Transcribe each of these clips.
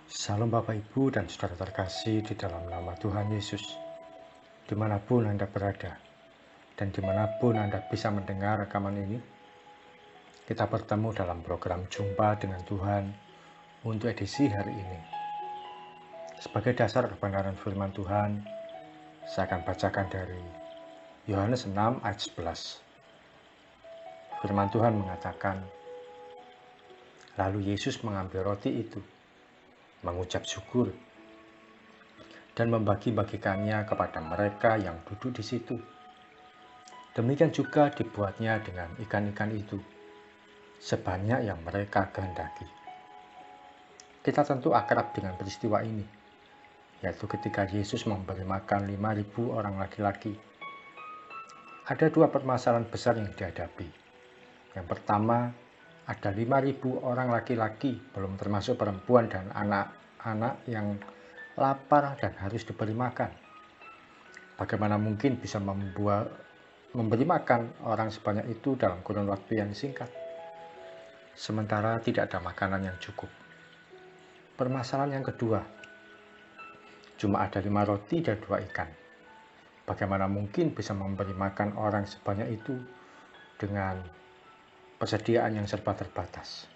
Salam Bapak Ibu dan Saudara terkasih di dalam nama Tuhan Yesus. Dimanapun Anda berada dan dimanapun Anda bisa mendengar rekaman ini, kita bertemu dalam program Jumpa dengan Tuhan untuk edisi hari ini. Sebagai dasar kebenaran firman Tuhan, saya akan bacakan dari Yohanes 6 ayat 11. Firman Tuhan mengatakan, lalu Yesus mengambil roti itu, mengucap syukur, dan membagi-bagikannya kepada mereka yang duduk di situ. Demikian juga dibuatnya dengan ikan-ikan itu, sebanyak yang mereka kehendaki. Kita tentu akrab dengan peristiwa ini, yaitu ketika Yesus memberi makan 5.000 orang laki-laki. Ada dua permasalahan besar yang dihadapi. Yang pertama, ada 5.000 orang laki-laki, belum termasuk perempuan dan anak-anak yang lapar dan harus diberi makan. Bagaimana mungkin bisa memberi makan orang sebanyak itu dalam kurun waktu yang singkat, sementara tidak ada makanan yang cukup. Permasalahan yang kedua, cuma ada 5 roti dan 2 ikan. Bagaimana mungkin bisa memberi makan orang sebanyak itu dengan persediaan yang serba terbatas?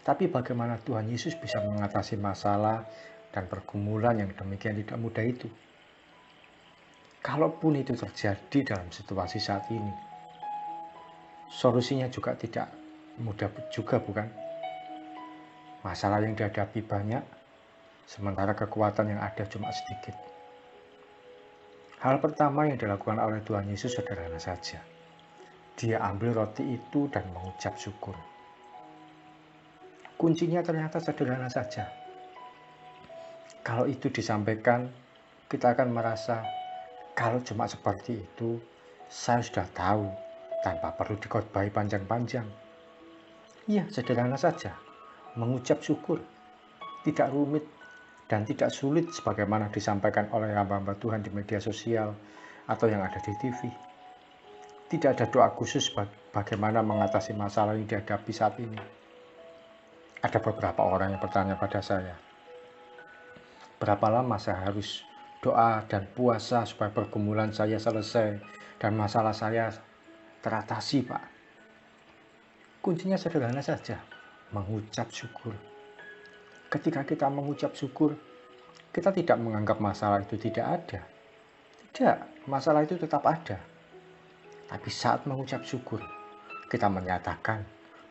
Tapi bagaimana Tuhan Yesus bisa mengatasi masalah dan pergumulan yang demikian tidak mudah itu? Kalaupun itu terjadi dalam situasi saat ini, solusinya juga tidak mudah juga, bukan? Masalah yang dihadapi banyak, sementara kekuatan yang ada cuma sedikit. Hal pertama yang dilakukan oleh Tuhan Yesus sederhana saja. Dia ambil roti itu dan mengucap syukur. Kuncinya ternyata sederhana saja. Kalau itu disampaikan, kita akan merasa, kalau cuma seperti itu, saya sudah tahu, tanpa perlu dikhotbahi panjang-panjang. Iya, sederhana saja. Mengucap syukur. Tidak rumit dan tidak sulit sebagaimana disampaikan oleh hamba-hamba Tuhan di media sosial atau yang ada di TV. Tidak ada doa khusus bagaimana mengatasi masalah yang dihadapi saat ini. Ada beberapa orang yang bertanya pada saya, berapa lama saya harus doa dan puasa supaya pergumulan saya selesai dan masalah saya teratasi, Pak? Kuncinya sederhana saja, mengucap syukur. Ketika kita mengucap syukur, kita tidak menganggap masalah itu tidak ada. Tidak, masalah itu tetap ada. Tapi saat mengucap syukur, kita menyatakan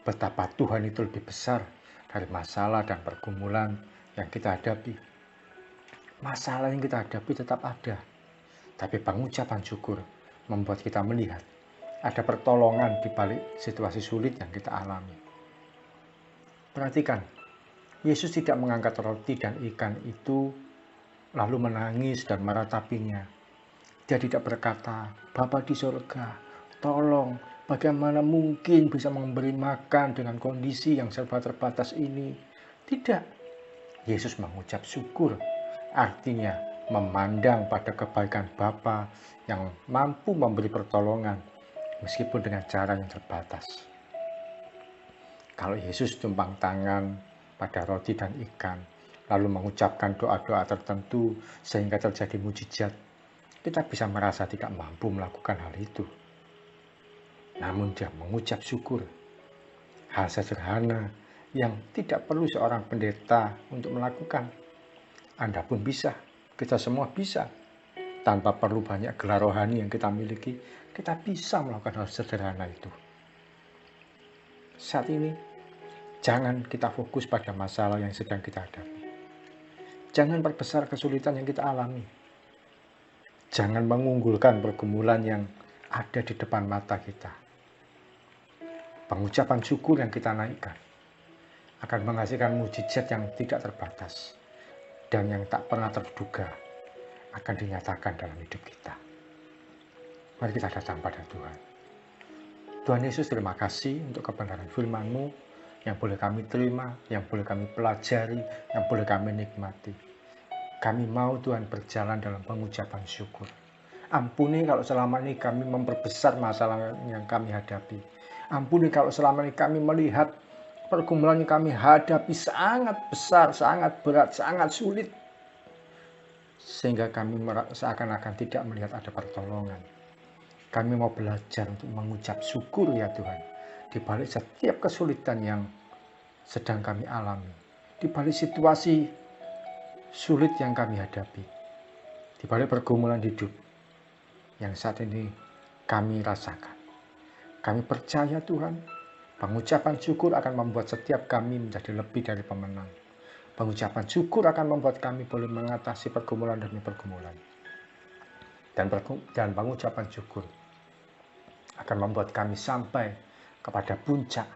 betapa Tuhan itu lebih besar dari masalah dan pergumulan yang kita hadapi. Masalah yang kita hadapi tetap ada, tapi pengucapan syukur membuat kita melihat ada pertolongan di balik situasi sulit yang kita alami. Perhatikan, Yesus tidak mengangkat roti dan ikan itu lalu menangis dan meratapinya. Dia tidak berkata, Bapa di surga, tolong, bagaimana mungkin bisa memberi makan dengan kondisi yang serba terbatas ini? Tidak. Yesus mengucap syukur, artinya memandang pada kebaikan Bapa yang mampu memberi pertolongan meskipun dengan cara yang terbatas. Kalau Yesus tumpang tangan pada roti dan ikan, lalu mengucapkan doa-doa tertentu sehingga terjadi mujizat, kita bisa merasa tidak mampu melakukan hal itu. Namun dia mengucap syukur. Hal sederhana yang tidak perlu seorang pendeta untuk melakukan. Anda pun bisa, kita semua bisa. Tanpa perlu banyak gelar rohani yang kita miliki, kita bisa melakukan hal sederhana itu. Saat ini, jangan kita fokus pada masalah yang sedang kita hadapi. Jangan perbesar kesulitan yang kita alami. Jangan mengunggulkan pergumulan yang ada di depan mata kita. Pengucapan syukur yang kita naikkan akan menghasilkan mujizat yang tidak terbatas dan yang tak pernah terduga akan dinyatakan dalam hidup kita. Mari kita datang pada Tuhan. Tuhan Yesus, terima kasih untuk kebenaran firman-Mu yang boleh kami terima, yang boleh kami pelajari, yang boleh kami nikmati. Kami mau Tuhan berjalan dalam pengucapan syukur. Ampuni kalau selama ini kami memperbesar masalah yang kami hadapi. Ampuni kalau selama ini kami melihat pergumulan yang kami hadapi sangat besar, sangat berat, sangat sulit. Sehingga kami seakan-akan tidak melihat ada pertolongan. Kami mau belajar untuk mengucap syukur ya Tuhan. Di balik setiap kesulitan yang sedang kami alami. Di balik situasi sulit yang kami hadapi. Di balik pergumulan hidup yang saat ini kami rasakan. Kami percaya Tuhan, pengucapan syukur akan membuat setiap kami menjadi lebih dari pemenang. Pengucapan syukur akan membuat kami boleh mengatasi pergumulan demi pergumulan. Dan pengucapan syukur akan membuat kami sampai kepada puncak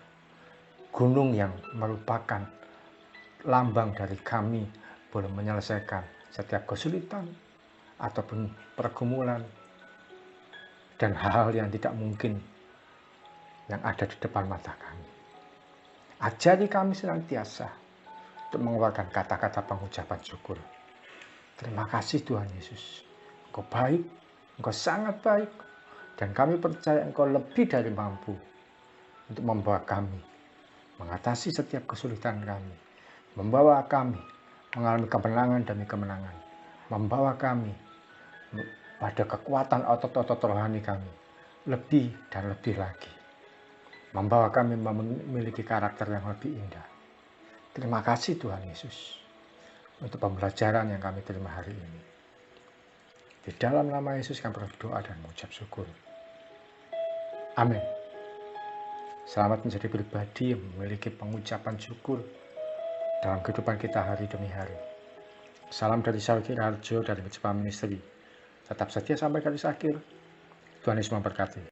gunung yang merupakan lambang dari kami boleh menyelesaikan setiap kesulitan ataupun pergumulan dan hal-hal yang tidak mungkin yang ada di depan mata kami. Ajari kami senantiasa untuk mengeluarkan kata-kata pengucapan syukur. Terima kasih Tuhan Yesus. Engkau baik, Engkau sangat baik, dan kami percaya Engkau lebih dari mampu untuk membawa kami mengatasi setiap kesulitan kami, membawa kami mengalami kemenangan demi kemenangan, membawa kami pada kekuatan otot-otot rohani kami lebih dan lebih lagi, membawa kami memiliki karakter yang lebih indah. Terima kasih Tuhan Yesus untuk pembelajaran yang kami terima hari ini. Di dalam nama Yesus kami berdoa dan mengucap syukur. Amin. Selamat menjadi pribadi yang memiliki pengucapan syukur dalam kehidupan kita hari demi hari. Salam dari Saudara Harjo dari Mejepaham Ministry. Tetap setia sampai garis akhir. Tuhan Yesus memberkati.